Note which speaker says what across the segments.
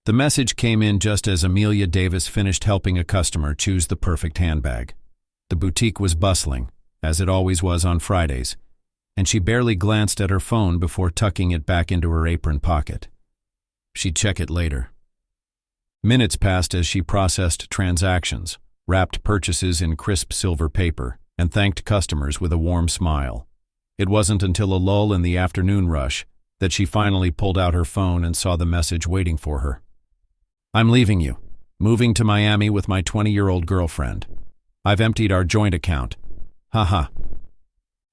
Speaker 1: The message came in just as Amelia Davis finished helping a customer choose the perfect handbag. The boutique was bustling, as it always was on Fridays, and she barely glanced at her phone before tucking it back into her apron pocket. She'd check it later. Minutes passed as she processed transactions, wrapped purchases in crisp silver paper, and thanked customers with a warm smile. It wasn't until a lull in the afternoon rush that she finally pulled out her phone and saw the message waiting for her. "I'm leaving you. Moving to Miami with my 20-year-old girlfriend. I've emptied our joint account. Haha."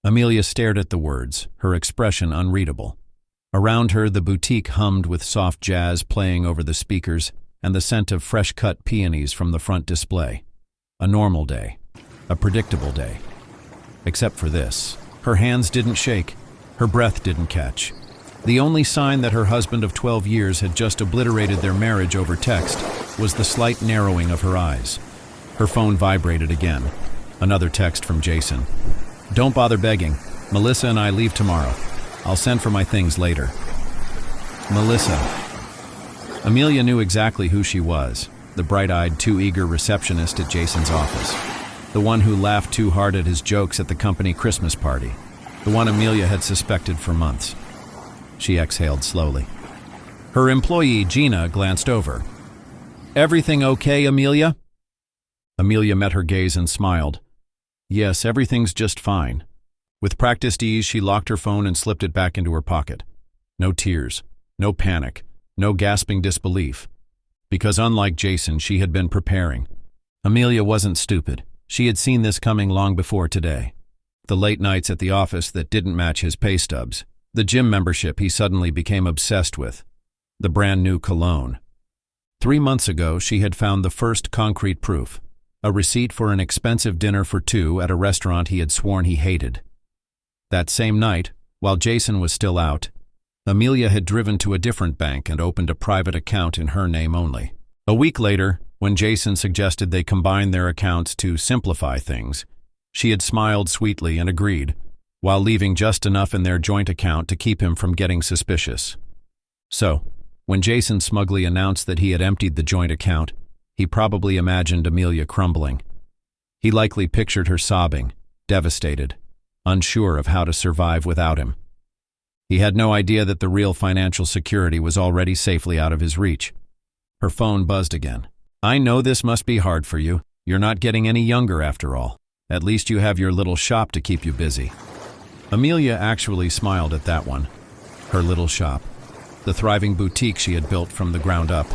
Speaker 1: Amelia stared at the words, her expression unreadable. Around her, the boutique hummed with soft jazz playing over the speakers and the scent of fresh-cut peonies from the front display. A normal day. A predictable day. Except for this. Her hands didn't shake. Her breath didn't catch. The only sign that her husband of 12 years had just obliterated their marriage over text was the slight narrowing of her eyes. Her phone vibrated again. Another text from Jason. "Don't bother begging. Melissa and I leave tomorrow. I'll send for my things later." Melissa. Amelia knew exactly who she was, the bright-eyed, too-eager receptionist at Jason's office. The one who laughed too hard at his jokes at the company Christmas party. The one Amelia had suspected for months. She exhaled slowly. Her employee, Gina, glanced over. "Everything okay, Amelia?" Amelia met her gaze and smiled. "Yes, everything's just fine." With practiced ease, she locked her phone and slipped it back into her pocket. No tears, no panic, no gasping disbelief. Because unlike Jason, she had been preparing. Amelia wasn't stupid. She had seen this coming long before today. The late nights at the office that didn't match his pay stubs. The gym membership he suddenly became obsessed with. The brand new cologne. 3 months ago, she had found the first concrete proof. A receipt for an expensive dinner for 2 at a restaurant he had sworn he hated. That same night, while Jason was still out, Amelia had driven to a different bank and opened a private account in her name only. A week later, when Jason suggested they combine their accounts to simplify things, she had smiled sweetly and agreed, while leaving just enough in their joint account to keep him from getting suspicious. So, when Jason smugly announced that he had emptied the joint account, he probably imagined Amelia crumbling. He likely pictured her sobbing, devastated, unsure of how to survive without him. He had no idea that the real financial security was already safely out of his reach. Her phone buzzed again. "I know this must be hard for you. You're not getting any younger after all. At least you have your little shop to keep you busy." Amelia actually smiled at that one. Her little shop. The thriving boutique she had built from the ground up.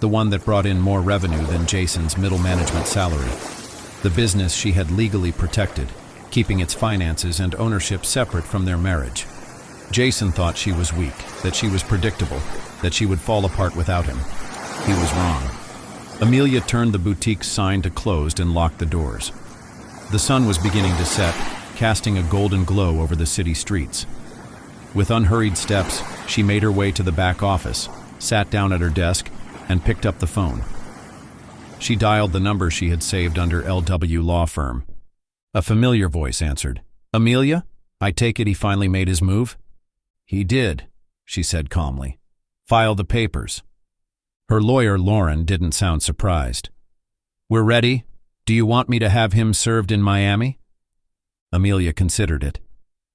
Speaker 1: The one that brought in more revenue than Jason's middle management salary. The business she had legally protected, keeping its finances and ownership separate from their marriage. Jason thought she was weak, that she was predictable, that she would fall apart without him. He was wrong. Amelia turned the boutique's sign to closed and locked the doors. The sun was beginning to set, casting a golden glow over the city streets. With unhurried steps, she made her way to the back office, sat down at her desk, and picked up the phone. She dialed the number she had saved under LW Law Firm. A familiar voice answered. "Amelia? I take it he finally made his move?" "He did," she said calmly. "File the papers." Her lawyer, Lauren, didn't sound surprised. "We're ready. Do you want me to have him served in Miami?" Amelia considered it.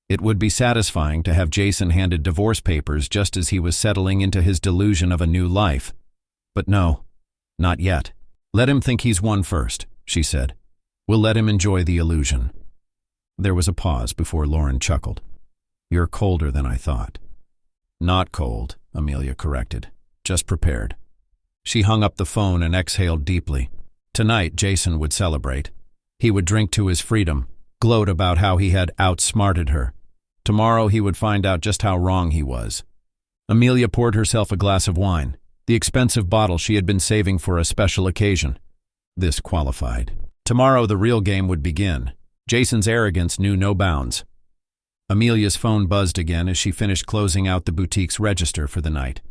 Speaker 1: It would be satisfying to have Jason handed divorce papers just as he was settling into his delusion of a new life. But no, not yet. "Let him think he's won first," she said. "We'll let him enjoy the illusion." There was a pause before Lauren chuckled. "You're colder than I thought." "Not cold," Amelia corrected. "Just prepared." She hung up the phone and exhaled deeply. Tonight, Jason would celebrate. He would drink to his freedom, gloat about how he had outsmarted her. Tomorrow he would find out just how wrong he was. Amelia poured herself a glass of wine, the expensive bottle she had been saving for a special occasion. This qualified. Tomorrow the real game would begin. Jason's arrogance knew no bounds. Amelia's phone buzzed again as she finished closing out the boutique's register for the night.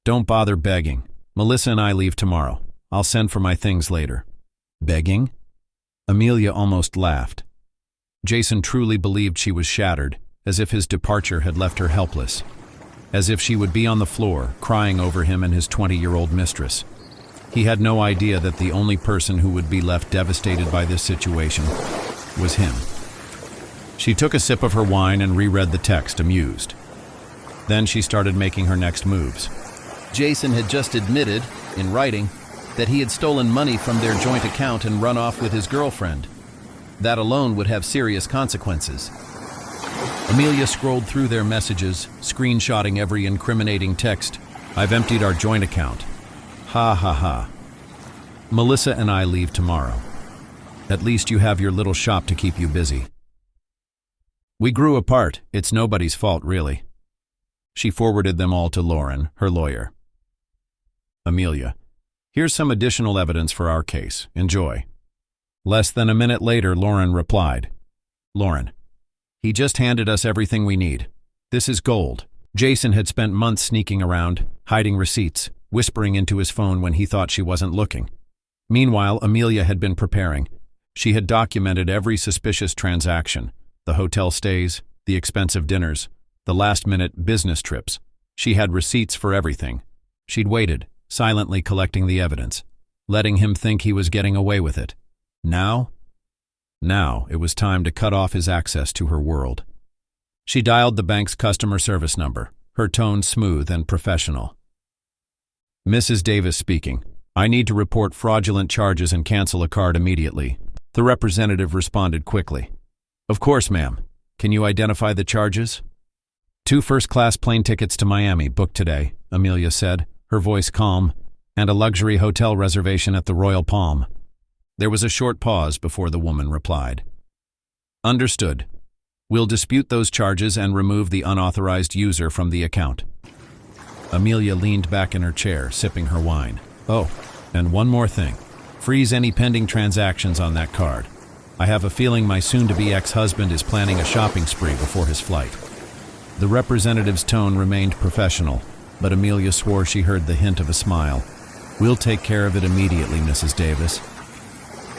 Speaker 1: "Don't bother begging. Melissa and I leave tomorrow. I'll send for my things later." "Begging?" Amelia almost laughed. Jason truly believed she was shattered, as if his departure had left her helpless. as if she would be on the floor, crying over him and his 20-year-old mistress. He had no idea that the only person who would be left devastated by this situation was him. She took a sip of her wine and reread the text, amused. Then she started making her next moves.
Speaker 2: Jason had just admitted, in writing, that he had stolen money from their joint account and run off with his girlfriend. That alone would have serious consequences.
Speaker 1: Amelia scrolled through their messages, screenshotting every incriminating text. "I've emptied our joint account. Ha ha ha. Melissa and I leave tomorrow. At least you have your little shop to keep you busy. We grew apart. It's nobody's fault, really." She forwarded them all to Lauren, her lawyer. "Amelia, here's some additional evidence for our case. Enjoy." Less than a minute later, Lauren replied, "Lauren, he just handed us everything we need. This is gold." Jason had spent months sneaking around, hiding receipts, whispering into his phone when he thought she wasn't looking. Meanwhile, Amelia had been preparing. She had documented every suspicious transaction, the hotel stays, the expensive dinners, the last-minute business trips. She had receipts for everything. She'd waited, silently collecting the evidence, letting him think he was getting away with it. Now it was time to cut off his access to her world. She dialed the bank's customer service number, her tone smooth and professional. "Mrs. Davis speaking. I need to report fraudulent charges and cancel a card immediately." The representative responded quickly. "Of course, ma'am. Can you identify the charges?" "2 first-class plane tickets to Miami booked today," Amelia said, her voice calm, "and a luxury hotel reservation at the Royal Palm." There was a short pause before the woman replied. "Understood. We'll dispute those charges and remove the unauthorized user from the account." Amelia leaned back in her chair, sipping her wine. "Oh, and one more thing. Freeze any pending transactions on that card. I have a feeling my soon-to-be ex-husband is planning a shopping spree before his flight." The representative's tone remained professional, but Amelia swore she heard the hint of a smile. "We'll take care of it immediately, Mrs. Davis."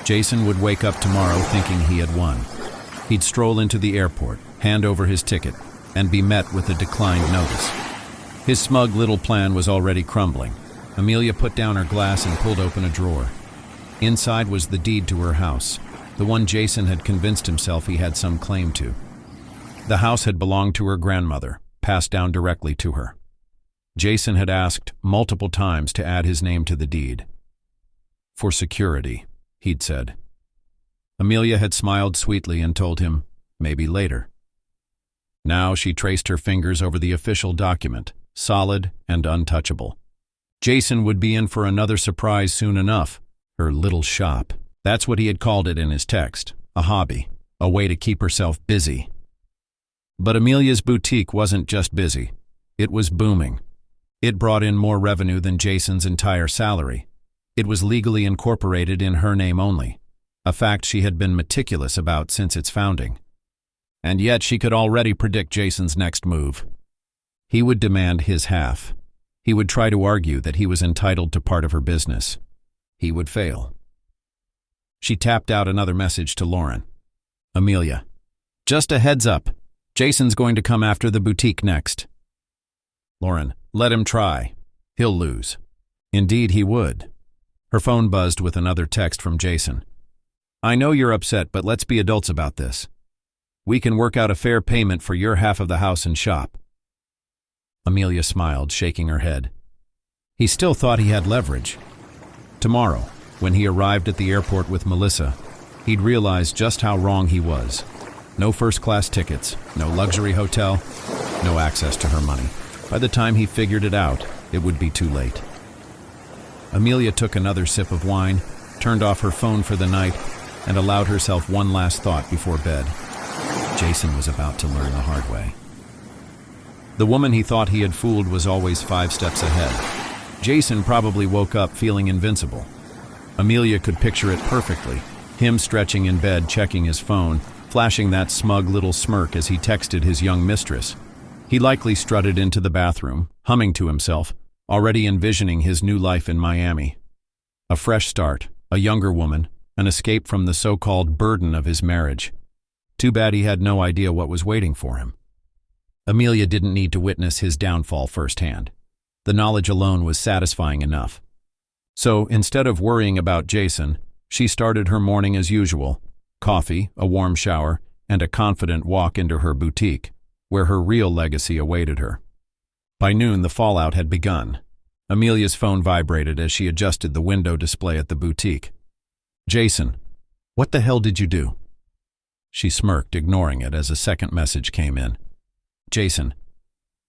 Speaker 1: Jason would wake up tomorrow thinking he had won. He'd stroll into the airport, hand over his ticket, and be met with a declined notice. His smug little plan was already crumbling. Amelia put down her glass and pulled open a drawer. Inside was the deed to her house, the one Jason had convinced himself he had some claim to. The house had belonged to her grandmother, passed down directly to her. Jason had asked multiple times to add his name to the deed. "For security," he'd said. Amelia had smiled sweetly and told him, maybe later. Now she traced her fingers over the official document, solid and untouchable. Jason would be in for another surprise soon enough. Her little shop. That's what he had called it in his text. A hobby. A way to keep herself busy. But Amelia's boutique wasn't just busy. It was booming. It brought in more revenue than Jason's entire salary. It was legally incorporated in her name only, a fact she had been meticulous about since its founding. And yet she could already predict Jason's next move. He would demand his half. He would try to argue that he was entitled to part of her business. He would fail. She tapped out another message to Lauren. "Amelia, just a heads up. Jason's going to come after the boutique next." "Lauren, let him try. He'll lose." Indeed he would. Her phone buzzed with another text from Jason. "I know you're upset, but let's be adults about this. We can work out a fair payment for your half of the house and shop." Amelia smiled, shaking her head. He still thought he had leverage. Tomorrow, when he arrived at the airport with Melissa, he'd realize just how wrong he was. No first-class tickets, no luxury hotel, no access to her money. By the time he figured it out, it would be too late. Amelia took another sip of wine, turned off her phone for the night, and allowed herself one last thought before bed. Jason was about to learn the hard way. The woman he thought he had fooled was always 5 steps ahead. Jason probably woke up feeling invincible. Amelia could picture it perfectly, him stretching in bed checking his phone, flashing that smug little smirk as he texted his young mistress. He likely strutted into the bathroom, humming to himself, already envisioning his new life in Miami. A fresh start, a younger woman, an escape from the so-called burden of his marriage. Too bad he had no idea what was waiting for him. Amelia didn't need to witness his downfall firsthand. The knowledge alone was satisfying enough. So, instead of worrying about Jason, she started her morning as usual: coffee, a warm shower, and a confident walk into her boutique, where her real legacy awaited her. By noon, the fallout had begun. Amelia's phone vibrated as she adjusted the window display at the boutique. "Jason, what the hell did you do?" She smirked, ignoring it as a second message came in. "Jason,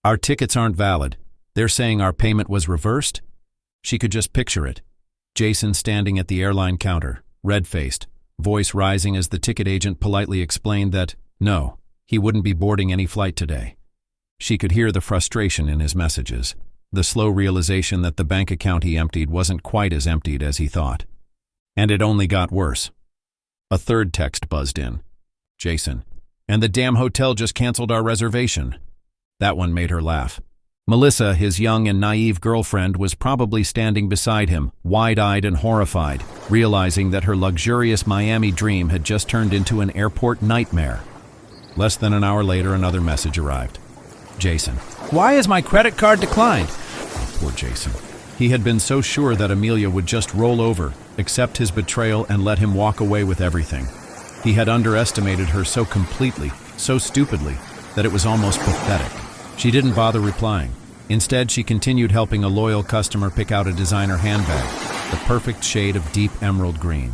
Speaker 1: our tickets aren't valid. They're saying our payment was reversed?" She could just picture it. Jason standing at the airline counter, red-faced, voice rising as the ticket agent politely explained that, no, he wouldn't be boarding any flight today. She could hear the frustration in his messages, the slow realization that the bank account he emptied wasn't quite as emptied as he thought. And it only got worse. A third text buzzed in. "Jason, and the damn hotel just canceled our reservation." That one made her laugh. Melissa, his young and naive girlfriend, was probably standing beside him, wide-eyed and horrified, realizing that her luxurious Miami dream had just turned into an airport nightmare. Less than an hour later, another message arrived. "Jason, why is my credit card declined?" Oh, poor Jason. He had been so sure that Amelia would just roll over, accept his betrayal, and let him walk away with everything. He had underestimated her so completely, so stupidly, that it was almost pathetic. She didn't bother replying. Instead, she continued helping a loyal customer pick out a designer handbag, the perfect shade of deep emerald green.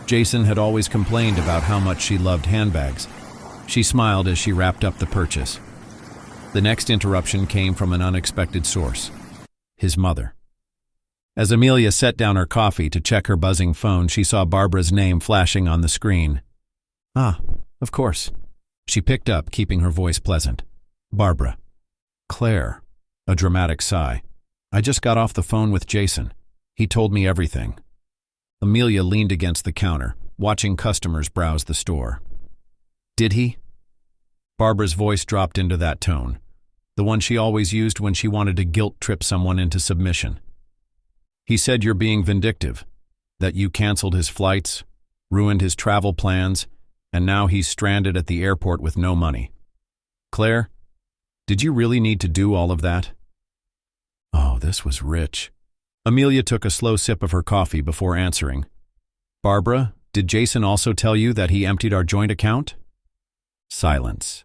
Speaker 1: Jason had always complained about how much she loved handbags. She smiled as she wrapped up the purchase. The next interruption came from an unexpected source: his mother. As Amelia set down her coffee to check her buzzing phone, she saw Barbara's name flashing on the screen. "Ah, of course." She picked up, keeping her voice pleasant. "Barbara." "Claire." A dramatic sigh. "I just got off the phone with Jason. He told me everything." Amelia leaned against the counter, watching customers browse the store. "Did he?" Barbara's voice dropped into that tone, the one she always used when she wanted to guilt-trip someone into submission. "He said you're being vindictive, that you canceled his flights, ruined his travel plans, and now he's stranded at the airport with no money. Claire, did you really need to do all of that?" Oh, this was rich. Amelia took a slow sip of her coffee before answering. "Barbara, did Jason also tell you that he emptied our joint account?" Silence.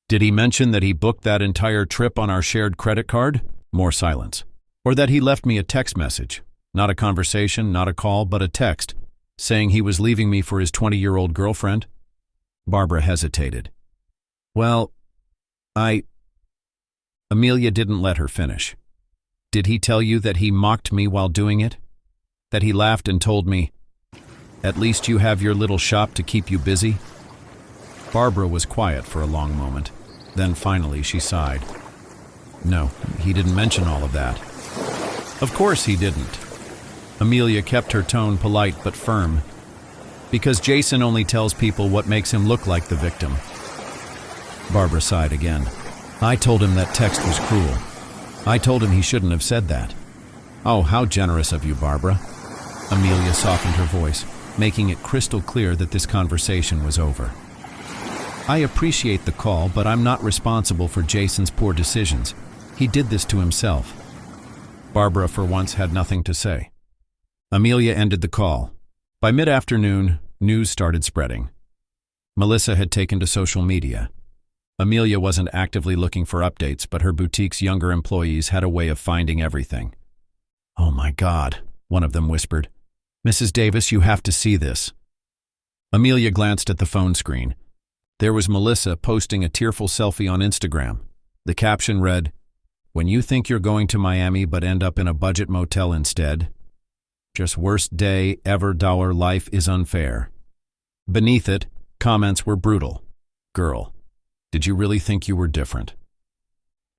Speaker 1: "Did he mention that he booked that entire trip on our shared credit card?" More silence. "Or that he left me a text message, not a conversation, not a call, but a text, saying he was leaving me for his 20-year-old girlfriend?" Barbara hesitated. "Well, Amelia didn't let her finish. "Did he tell you that he mocked me while doing it? That he laughed and told me, 'At least you have your little shop to keep you busy'?" Barbara was quiet for a long moment. Then finally she sighed. "No, he didn't mention all of that." "Of course he didn't." Amelia kept her tone polite but firm. "Because Jason only tells people what makes him look like the victim." Barbara sighed again. "I told him that text was cruel. I told him he shouldn't have said that." "Oh, how generous of you, Barbara." Amelia softened her voice, making it crystal clear that this conversation was over. "I appreciate the call, but I'm not responsible for Jason's poor decisions. He did this to himself." Barbara, for once, had nothing to say. Amelia ended the call. By mid-afternoon, news started spreading. Melissa had taken to social media. Amelia wasn't actively looking for updates, but her boutique's younger employees had a way of finding everything. "Oh my God," one of them whispered. "Mrs. Davis, you have to see this." Amelia glanced at the phone screen. There was Melissa posting a tearful selfie on Instagram. The caption read, "When you think you're going to Miami but end up in a budget motel instead. Just worst day ever. Life is unfair." Beneath it, comments were brutal. "Girl, did you really think you were different?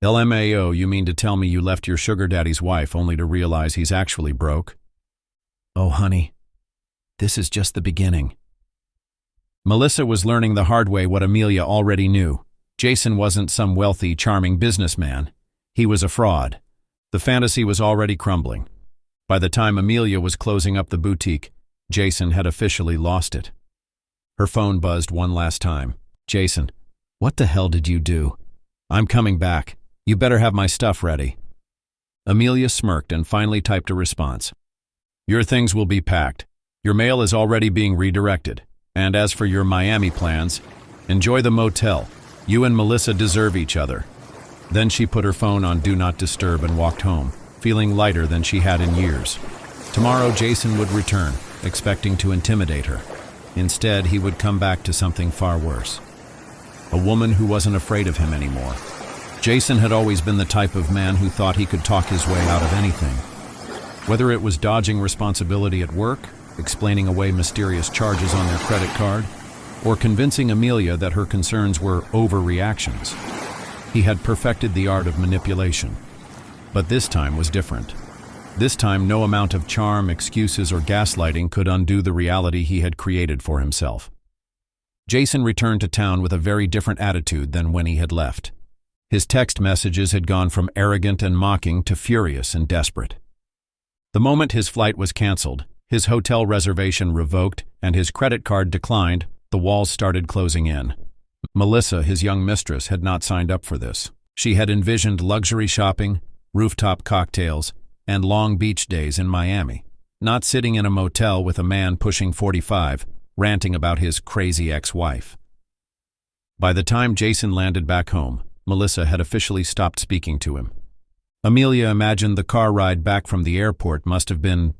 Speaker 1: LMAO, you mean to tell me you left your sugar daddy's wife only to realize he's actually broke? Oh, honey, this is just the beginning." Melissa was learning the hard way what Amelia already knew. Jason wasn't some wealthy, charming businessman. He was a fraud. The fantasy was already crumbling. By the time Amelia was closing up the boutique, Jason had officially lost it. Her phone buzzed one last time. "Jason, What the hell did you do? I'm coming back. You better have my stuff ready. Amelia smirked and finally typed a response. Your things will be packed. Your mail is already being redirected. And as for your Miami plans, enjoy the motel. You and Melissa deserve each other. Then she put her phone on Do Not Disturb and walked home, feeling lighter than she had in years. Tomorrow Jason would return, expecting to intimidate her. Instead, he would come back to something far worse. A woman who wasn't afraid of him anymore. Jason had always been the type of man who thought he could talk his way out of anything. Whether it was dodging responsibility at work, explaining away mysterious charges on their credit card, or convincing Amelia that her concerns were overreactions, he had perfected the art of manipulation. But this time was different. This time, no amount of charm, excuses, or gaslighting could undo the reality he had created for himself. Jason returned to town with a very different attitude than when he had left. His text messages had gone from arrogant and mocking to furious and desperate. The moment his flight was canceled, his hotel reservation revoked, and his credit card declined, the walls started closing in. Melissa, his young mistress, had not signed up for this. She had envisioned luxury shopping, rooftop cocktails, and long beach days in Miami, not sitting in a motel with a man pushing 45, ranting about his crazy ex-wife. By the time Jason landed back home, Melissa had officially stopped speaking to him. Amelia imagined the car ride back from the airport must have been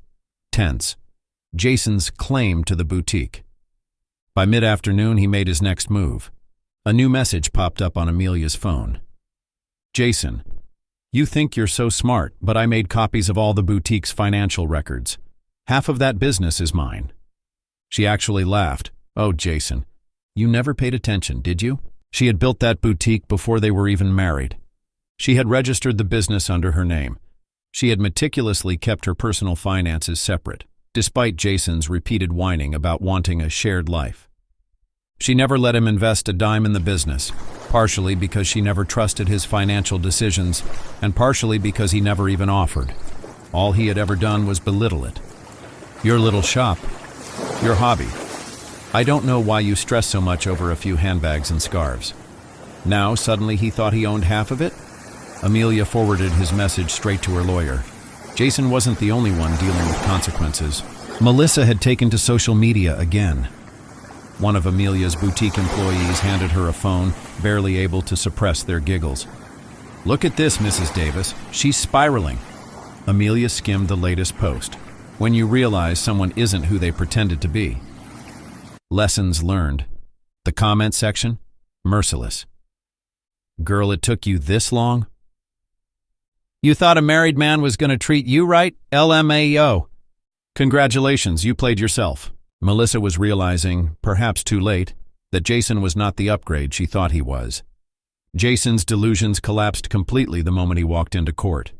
Speaker 1: tense. Jason's claim to the boutique. By mid-afternoon, he made his next move. A new message popped up on Amelia's phone. Jason, you think you're so smart, but I made copies of all the boutique's financial records. Half of that business is mine. She actually laughed. Oh, Jason, you never paid attention, did you? She had built that boutique before they were even married. She had registered the business under her name. She had meticulously kept her personal finances separate, despite Jason's repeated whining about wanting a shared life. She never let him invest a dime in the business, partially because she never trusted his financial decisions, and partially because he never even offered. All he had ever done was belittle it. Your little shop, your hobby. I don't know why you stress so much over a few handbags and scarves. Now, suddenly he thought he owned half of it? Amelia forwarded his message straight to her lawyer. Jason wasn't the only one dealing with consequences. Melissa had taken to social media again. One of Amelia's boutique employees handed her a phone, barely able to suppress their giggles. Look at this, Mrs. Davis. She's spiraling. Amelia skimmed the latest post. When you realize someone isn't who they pretended to be. Lessons learned. The comment section? Merciless. Girl, it took you this long? You thought a married man was going to treat you right? LMAO. Congratulations, you played yourself. Melissa was realizing, perhaps too late, that Jason was not the upgrade she thought he was. Jason's delusions collapsed completely the moment he walked into court.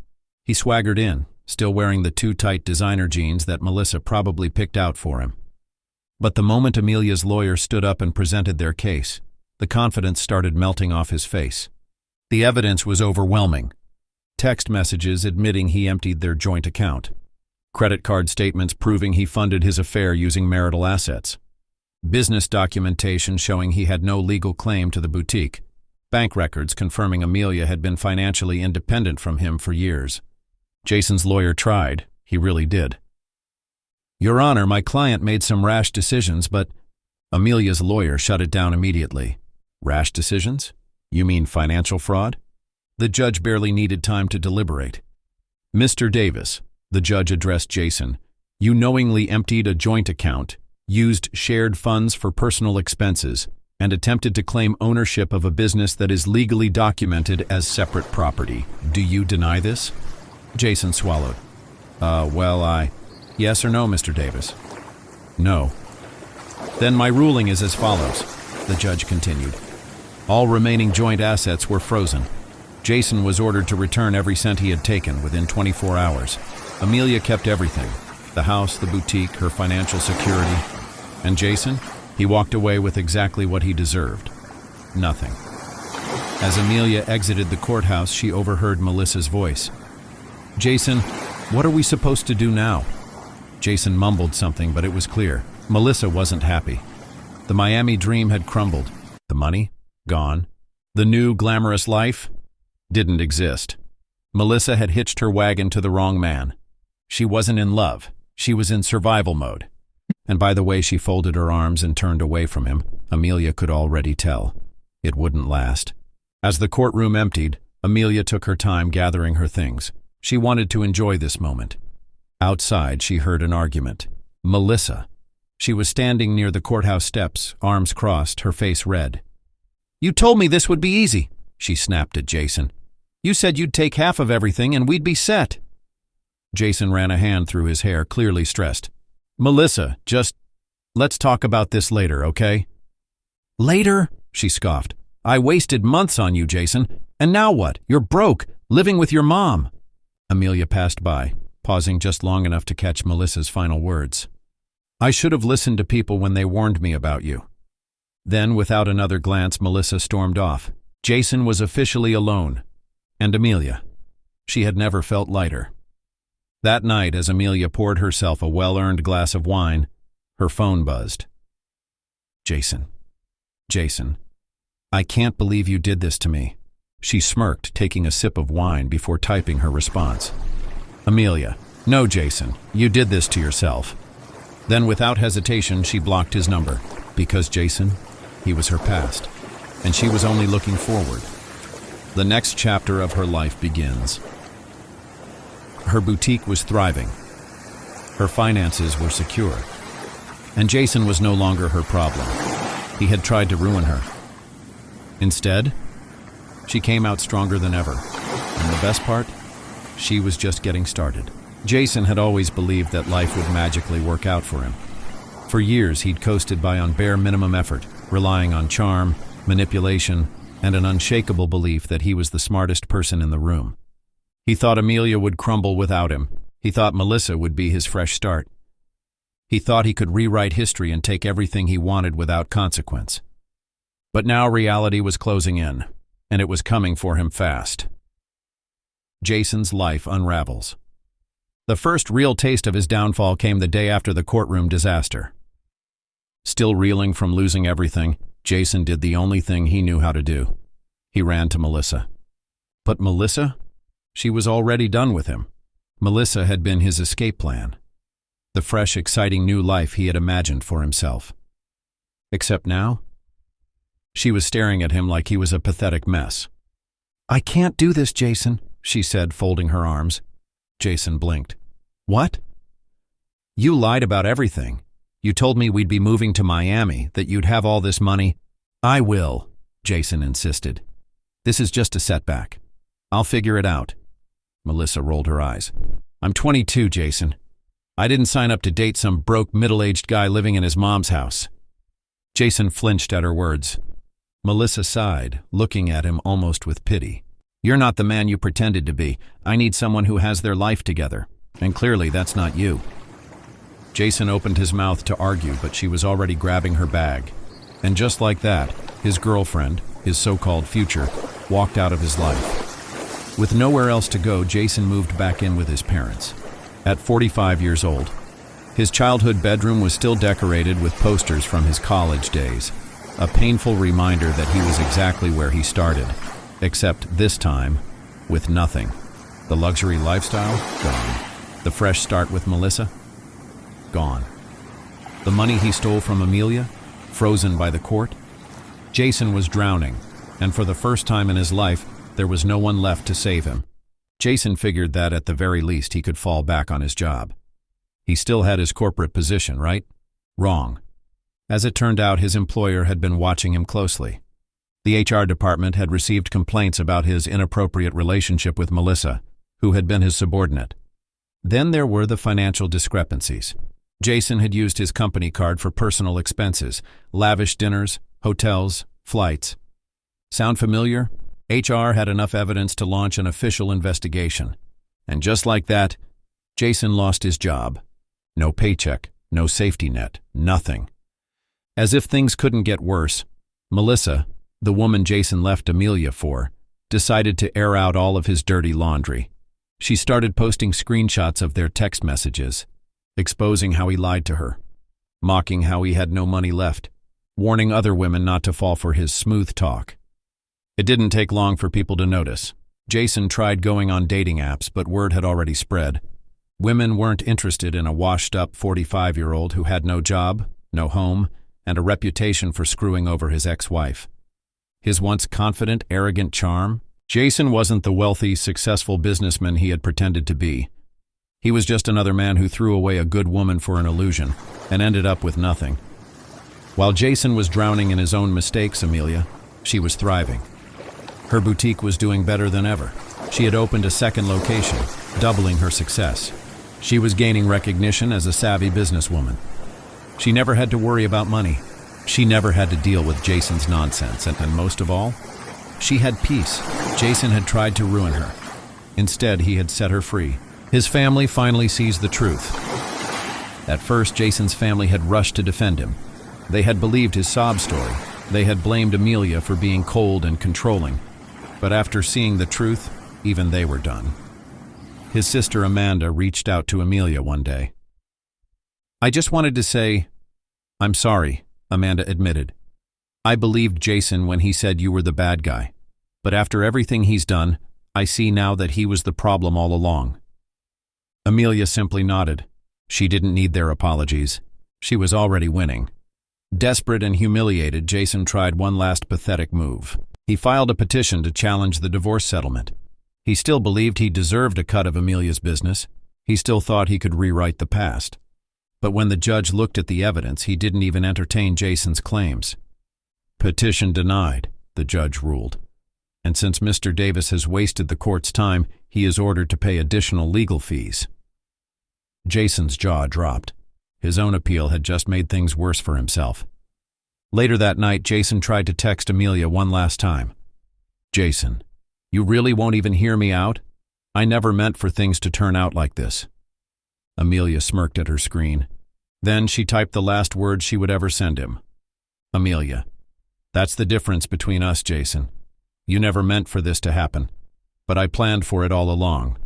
Speaker 1: He swaggered in, still wearing the too tight designer jeans that Melissa probably picked out for him. But the moment Amelia's lawyer stood up and presented their case, the confidence started melting off his face. The evidence was overwhelming. Text messages admitting he emptied their joint account. Credit card statements proving he funded his affair using marital assets. Business documentation showing he had no legal claim to the boutique. Bank records confirming Amelia had been financially independent from him for years. Jason's lawyer tried. He really did. Your Honor, my client made some rash decisions, but Amelia's lawyer shut it down immediately. Rash decisions? You mean financial fraud? The judge barely needed time to deliberate. Mr. Davis, the judge addressed Jason, you knowingly emptied a joint account, used shared funds for personal expenses, and attempted to claim ownership of a business that is legally documented as separate property. Do you deny this? Jason swallowed. Yes or no, Mr. Davis? No. Then my ruling is as follows, the judge continued. All remaining joint assets were frozen. Jason was ordered to return every cent he had taken within 24 hours. Amelia kept everything, the house, the boutique, her financial security. And Jason? He walked away with exactly what he deserved. Nothing. As Amelia exited the courthouse, she overheard Melissa's voice. Jason, what are we supposed to do now? Jason mumbled something, but it was clear. Melissa wasn't happy. The Miami dream had crumbled. The money? Gone. The new glamorous life didn't exist. Melissa had hitched her wagon to the wrong man. She wasn't in love. She was in survival mode. And by the way she folded her arms and turned away from him, Amelia could already tell. It wouldn't last. As the courtroom emptied, Amelia took her time gathering her things. She wanted to enjoy this moment. Outside, she heard an argument. Melissa. She was standing near the courthouse steps, arms crossed, her face red. "You told me this would be easy," she snapped at Jason. "You said you'd take half of everything and we'd be set." Jason ran a hand through his hair, clearly stressed. "Melissa, let's talk about this later, okay?" "Later?" she scoffed. "I wasted months on you, Jason. And now what? You're broke, living with your mom." Amelia passed by, pausing just long enough to catch Melissa's final words. "I should have listened to people when they warned me about you." Then, without another glance, Melissa stormed off. Jason was officially alone. And Amelia. She had never felt lighter. That night, as Amelia poured herself a well-earned glass of wine, her phone buzzed. "Jason. Jason. I can't believe you did this to me." She smirked, taking a sip of wine before typing her response. "Amelia. No, Jason. You did this to yourself." Then, without hesitation, she blocked his number. Because Jason, he was her past, and she was only looking forward. The next chapter of her life begins. Her boutique was thriving. Her finances were secure. And Jason was no longer her problem. He had tried to ruin her. Instead, she came out stronger than ever. And the best part? She was just getting started. Jason had always believed that life would magically work out for him. For years, he'd coasted by on bare minimum effort, relying on charm, manipulation, and an unshakable belief that he was the smartest person in the room. He thought Amelia would crumble without him. He thought Melissa would be his fresh start. He thought he could rewrite history and take everything he wanted without consequence. But now reality was closing in, and it was coming for him fast. Jason's life unravels. The first real taste of his downfall came the day after the courtroom disaster. Still reeling from losing everything, Jason did the only thing he knew how to do. He ran to Melissa. But Melissa? She was already done with him. Melissa had been his escape plan. The fresh, exciting new life he had imagined for himself. Except now, she was staring at him like he was a pathetic mess. "I can't do this, Jason," she said, folding her arms. Jason blinked. "What?" "You lied about everything. You told me we'd be moving to Miami, that you'd have all this money." "I will," Jason insisted. "This is just a setback. I'll figure it out." Melissa rolled her eyes. "I'm 22, Jason. I didn't sign up to date some broke, middle-aged guy living in his mom's house." Jason flinched at her words. Melissa sighed, looking at him almost with pity. "You're not the man you pretended to be. I need someone who has their life together. And clearly that's not you." Jason opened his mouth to argue, but she was already grabbing her bag. And just like that, his girlfriend, his so-called future, walked out of his life. With nowhere else to go, Jason moved back in with his parents. At 45 years old, his childhood bedroom was still decorated with posters from his college days, a painful reminder that he was exactly where he started, except this time, with nothing. The luxury lifestyle? Gone. The fresh start with Melissa? Gone. The money he stole from Amelia? Frozen by the court? Jason was drowning, and for the first time in his life, there was no one left to save him. Jason figured that at the very least he could fall back on his job. He still had his corporate position, right? Wrong. As it turned out, his employer had been watching him closely. The HR department had received complaints about his inappropriate relationship with Melissa, who had been his subordinate. Then there were the financial discrepancies. Jason had used his company card for personal expenses, lavish dinners, hotels, flights. Sound familiar? HR had enough evidence to launch an official investigation. And just like that, Jason lost his job. No paycheck, no safety net, nothing. As if things couldn't get worse, Melissa, the woman Jason left Amelia for, decided to air out all of his dirty laundry. She started posting screenshots of their text messages, exposing how he lied to her, mocking how he had no money left, warning other women not to fall for his smooth talk. It didn't take long for people to notice. Jason tried going on dating apps, but word had already spread. Women weren't interested in a washed-up 45-year-old who had no job, no home, and a reputation for screwing over his ex-wife. His once confident, arrogant charm? Jason wasn't the wealthy, successful businessman he had pretended to be. He was just another man who threw away a good woman for an illusion and ended up with nothing. While Jason was drowning in his own mistakes, Amelia, she was thriving. Her boutique was doing better than ever. She had opened a second location, doubling her success. She was gaining recognition as a savvy businesswoman. She never had to worry about money. She never had to deal with Jason's nonsense, and most of all, she had peace. Jason had tried to ruin her. Instead, he had set her free. His family finally sees the truth. At first, Jason's family had rushed to defend him. They had believed his sob story. They had blamed Amelia for being cold and controlling. But after seeing the truth, even they were done. His sister Amanda reached out to Amelia one day. "I just wanted to say, I'm sorry," Amanda admitted. "I believed Jason when he said you were the bad guy. But after everything he's done, I see now that he was the problem all along." Amelia simply nodded. She didn't need their apologies. She was already winning. Desperate and humiliated, Jason tried one last pathetic move. He filed a petition to challenge the divorce settlement. He still believed he deserved a cut of Amelia's business. He still thought he could rewrite the past. But when the judge looked at the evidence, he didn't even entertain Jason's claims. "Petition denied," the judge ruled. "And since Mr. Davis has wasted the court's time, he is ordered to pay additional legal fees." Jason's jaw dropped. His own appeal had just made things worse for himself. Later that night, Jason tried to text Amelia one last time. "Jason, you really won't even hear me out? I never meant for things to turn out like this." Amelia smirked at her screen. Then she typed the last words she would ever send him. "Amelia, that's the difference between us, Jason. You never meant for this to happen, but I planned for it all along."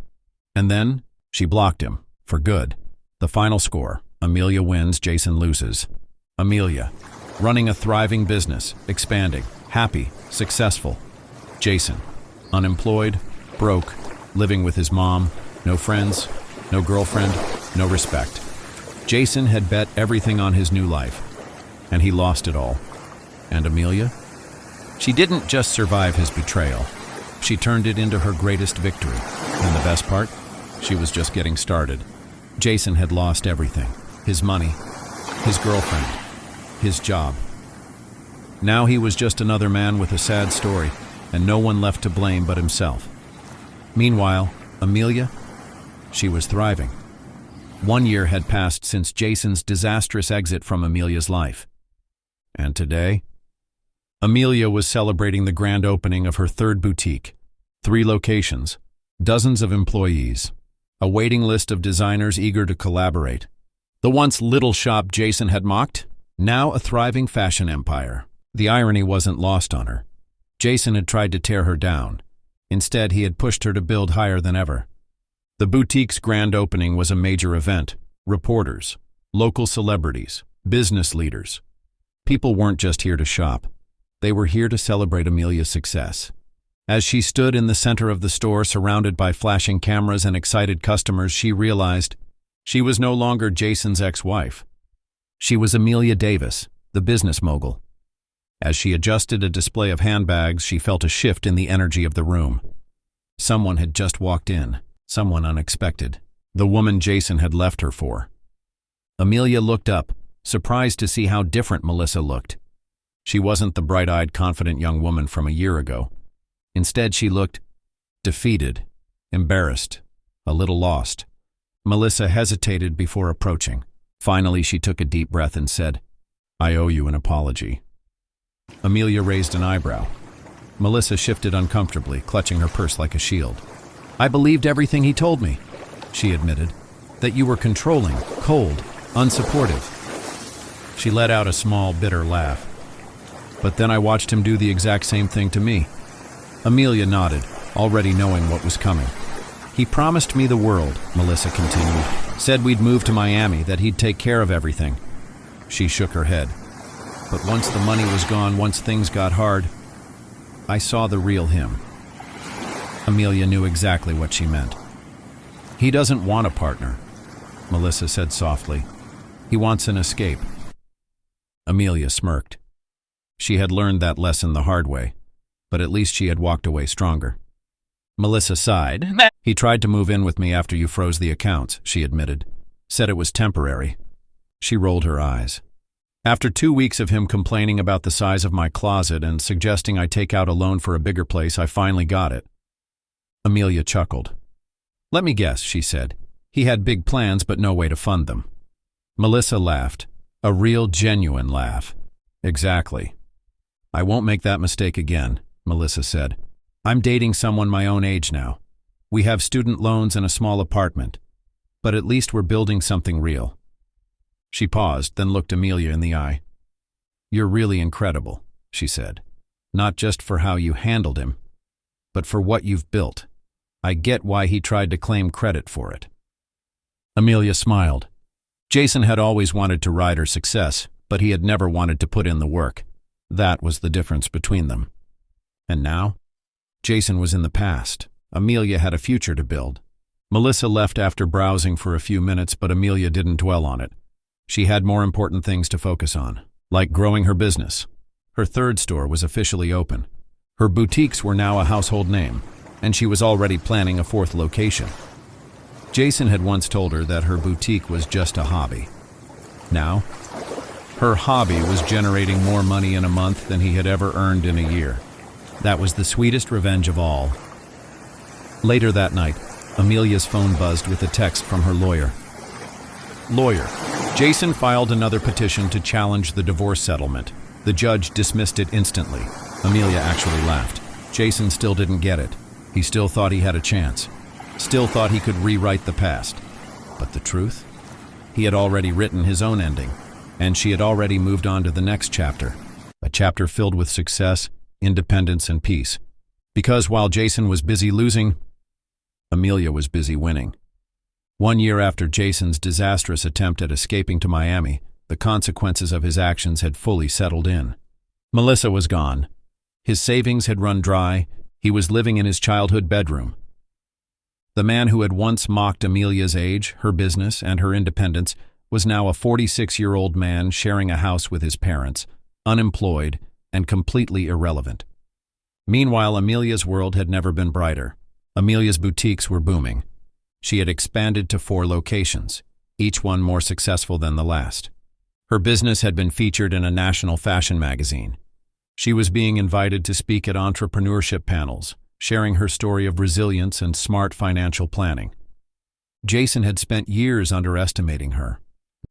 Speaker 1: And then she blocked him, for good. The final score: Amelia wins, Jason loses. Amelia, running a thriving business, expanding, happy, successful. Jason, unemployed, broke, living with his mom, no friends, no girlfriend, no respect. Jason had bet everything on his new life, and he lost it all. And Amelia? She didn't just survive his betrayal. She turned it into her greatest victory. And the best part? She was just getting started. Jason had lost everything. His money, his girlfriend, his job. Now he was just another man with a sad story, and no one left to blame but himself. Meanwhile, Amelia, she was thriving. 1 year had passed since Jason's disastrous exit from Amelia's life. And today, Amelia was celebrating the grand opening of her third boutique. 3 locations, dozens of employees, a waiting list of designers eager to collaborate. The once little shop Jason had mocked, now a thriving fashion empire. The irony wasn't lost on her. Jason had tried to tear her down. Instead, he had pushed her to build higher than ever. The boutique's grand opening was a major event. Reporters, local celebrities, business leaders. People weren't just here to shop. They were here to celebrate Amelia's success. As she stood in the center of the store, surrounded by flashing cameras and excited customers, she realized she was no longer Jason's ex-wife. She was Amelia Davis, the business mogul. As she adjusted a display of handbags, she felt a shift in the energy of the room. Someone had just walked in, someone unexpected, the woman Jason had left her for. Amelia looked up, surprised to see how different Melissa looked. She wasn't the bright-eyed, confident young woman from a year ago. Instead, she looked defeated, embarrassed, a little lost. Melissa hesitated before approaching. Finally, she took a deep breath and said, "I owe you an apology." Amelia raised an eyebrow. Melissa shifted uncomfortably, clutching her purse like a shield. "I believed everything he told me," she admitted. "That you were controlling, cold, unsupportive." She let out a small, bitter laugh. "But then I watched him do the exact same thing to me." Amelia nodded, already knowing what was coming. "He promised me the world," Melissa continued. "Said we'd move to Miami, that he'd take care of everything." She shook her head. "But once the money was gone, once things got hard, I saw the real him. Amelia knew exactly what she meant. He doesn't want a partner, Melissa said softly. He wants an escape. Amelia smirked. She had learned that lesson the hard way, but at least she had walked away stronger. Melissa sighed. He tried to move in with me after you froze the accounts, she admitted. Said it was temporary. She rolled her eyes. After 2 weeks of him complaining about the size of my closet and suggesting I take out a loan for a bigger place, I finally got it. Amelia chuckled. Let me guess, she said. He had big plans but no way to fund them. Melissa laughed. A real, genuine laugh. Exactly. I won't make that mistake again, Melissa said. I'm dating someone my own age now. We have student loans and a small apartment. But at least we're building something real. She paused, then looked Amelia in the eye. You're really incredible, she said. Not just for how you handled him, but for what you've built. I get why he tried to claim credit for it. Amelia smiled. Jason had always wanted to ride her success, but he had never wanted to put in the work. That was the difference between them. And now? Jason was in the past. Amelia had a future to build. Melissa left after browsing for a few minutes, but Amelia didn't dwell on it. She had more important things to focus on, like growing her business. Her third store was officially open. Her boutiques were now a household name, and she was already planning a fourth location. Jason had once told her that her boutique was just a hobby. Now, her hobby was generating more money in a month than he had ever earned in a year. That was the sweetest revenge of all. Later that night, Amelia's phone buzzed with a text from her lawyer. Lawyer. Jason filed another petition to challenge the divorce settlement. The judge dismissed it instantly. Amelia actually laughed. Jason still didn't get it. He still thought he had a chance. Still thought he could rewrite the past. But the truth? He had already written his own ending, and she had already moved on to the next chapter. A chapter filled with success, independence, and peace. Because while Jason was busy losing, Amelia was busy winning. 1 year after Jason's disastrous attempt at escaping to Miami, the consequences of his actions had fully settled in. Melissa was gone. His savings had run dry. He was living in his childhood bedroom. The man who had once mocked Amelia's age, her business, and her independence was now a 46-year-old man sharing a house with his parents, unemployed, and completely irrelevant. Meanwhile, Amelia's world had never been brighter. Amelia's boutiques were booming. She had expanded to 4 locations, each one more successful than the last. Her business had been featured in a national fashion magazine. She was being invited to speak at entrepreneurship panels, sharing her story of resilience and smart financial planning. Jason had spent years underestimating her.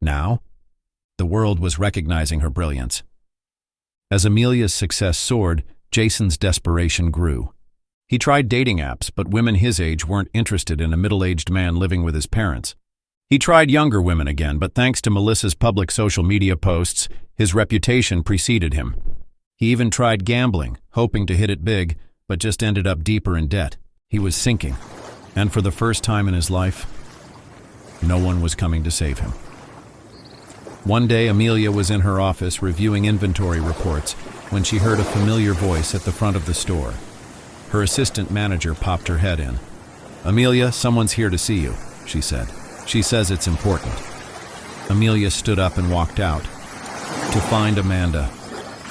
Speaker 1: Now, the world was recognizing her brilliance. As Amelia's success soared, Jason's desperation grew. He tried dating apps, but women his age weren't interested in a middle-aged man living with his parents. He tried younger women again, but thanks to Melissa's public social media posts, his reputation preceded him. He even tried gambling, hoping to hit it big, but just ended up deeper in debt. He was sinking, and for the first time in his life, no one was coming to save him. One day, Amelia was in her office reviewing inventory reports when she heard a familiar voice at the front of the store. Her assistant manager popped her head in. "Amelia, someone's here to see you," she said. "She says it's important." Amelia stood up and walked out to find Amanda,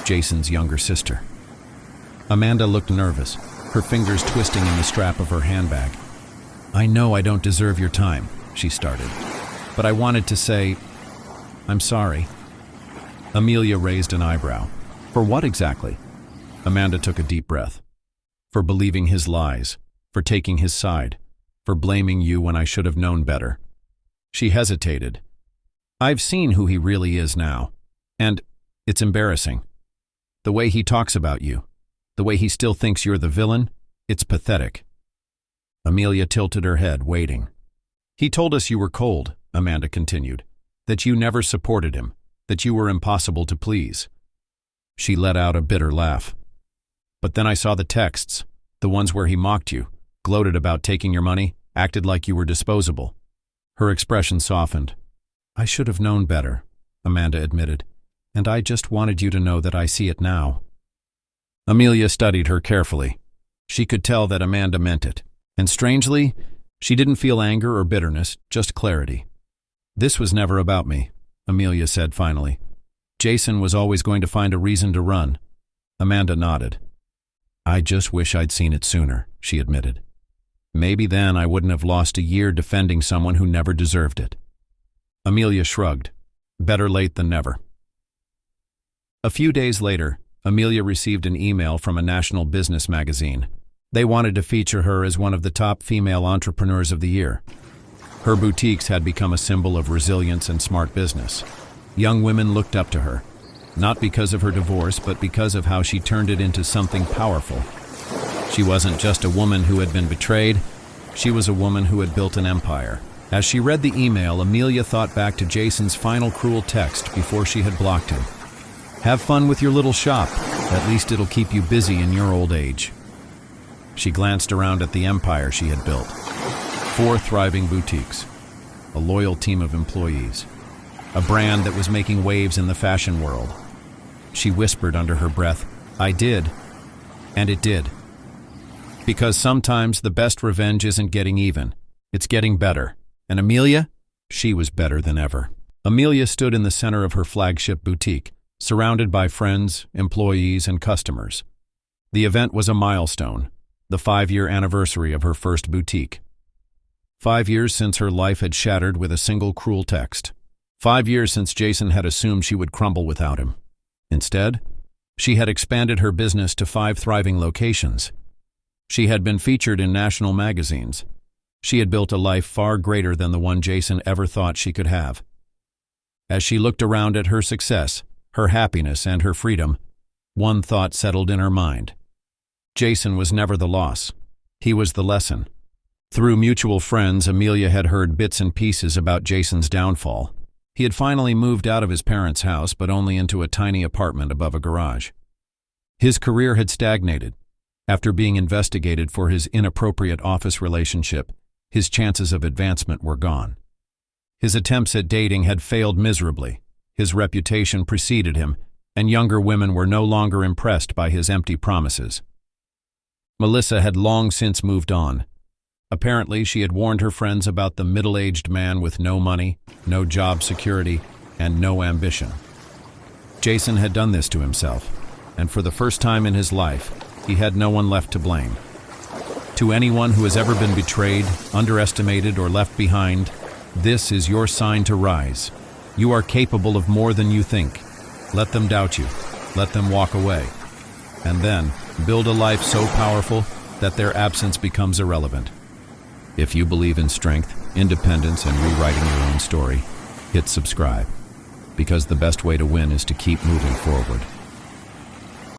Speaker 1: Jason's younger sister. Amanda looked nervous, her fingers twisting in the strap of her handbag. "I know I don't deserve your time," she started, "but I wanted to say, I'm sorry." Amelia raised an eyebrow. "For what exactly?" Amanda took a deep breath. "For believing his lies, for taking his side, for blaming you when I should have known better." She hesitated. "I've seen who he really is now, and it's embarrassing. The way he talks about you, the way he still thinks you're the villain, it's pathetic." Amelia tilted her head, waiting. "He told us you were cold," Amanda continued, "that you never supported him, that you were impossible to please." She let out a bitter laugh. "But then I saw the texts, the ones where he mocked you, gloated about taking your money, acted like you were disposable." Her expression softened. "I should have known better," Amanda admitted, "and I just wanted you to know that I see it now." Amelia studied her carefully. She could tell that Amanda meant it. And strangely, she didn't feel anger or bitterness, just clarity. "This was never about me," Amelia said finally. "Jason was always going to find a reason to run." Amanda nodded. "I just wish I'd seen it sooner," she admitted. "Maybe then I wouldn't have lost a year defending someone who never deserved it." Amelia shrugged. Better late than never. A few days later, Amelia received an email from a national business magazine. They wanted to feature her as one of the top female entrepreneurs of the year. Her boutiques had become a symbol of resilience and smart business. Young women looked up to her, not because of her divorce, but because of how she turned it into something powerful. She wasn't just a woman who had been betrayed, she was a woman who had built an empire. As she read the email, Amelia thought back to Jason's final cruel text before she had blocked him. "Have fun with your little shop. At least it'll keep you busy in your old age." She glanced around at the empire she had built. 4 thriving boutiques, a loyal team of employees, a brand that was making waves in the fashion world. She whispered under her breath, "I did." And it did. Because sometimes the best revenge isn't getting even, it's getting better. And Amelia? She was better than ever. Amelia stood in the center of her flagship boutique, surrounded by friends, employees, and customers. The event was a milestone, the 5-year anniversary of her first boutique. 5 years since her life had shattered with a single cruel text. 5 years since Jason had assumed she would crumble without him. Instead, she had expanded her business to 5 thriving locations. She had been featured in national magazines. She had built a life far greater than the one Jason ever thought she could have. As she looked around at her success, her happiness, and her freedom, one thought settled in her mind. Jason was never the loss. He was the lesson. Through mutual friends, Amelia had heard bits and pieces about Jason's downfall. He had finally moved out of his parents' house, but only into a tiny apartment above a garage. His career had stagnated. After being investigated for his inappropriate office relationship, his chances of advancement were gone. His attempts at dating had failed miserably. His reputation preceded him, and younger women were no longer impressed by his empty promises. Melissa had long since moved on. Apparently, she had warned her friends about the middle-aged man with no money, no job security, and no ambition. Jason had done this to himself, and for the first time in his life, he had no one left to blame. To anyone who has ever been betrayed, underestimated, or left behind, this is your sign to rise. You are capable of more than you think. Let them doubt you. Let them walk away. And then, build a life so powerful that their absence becomes irrelevant. If you believe in strength, independence, and rewriting your own story, hit subscribe. Because the best way to win is to keep moving forward.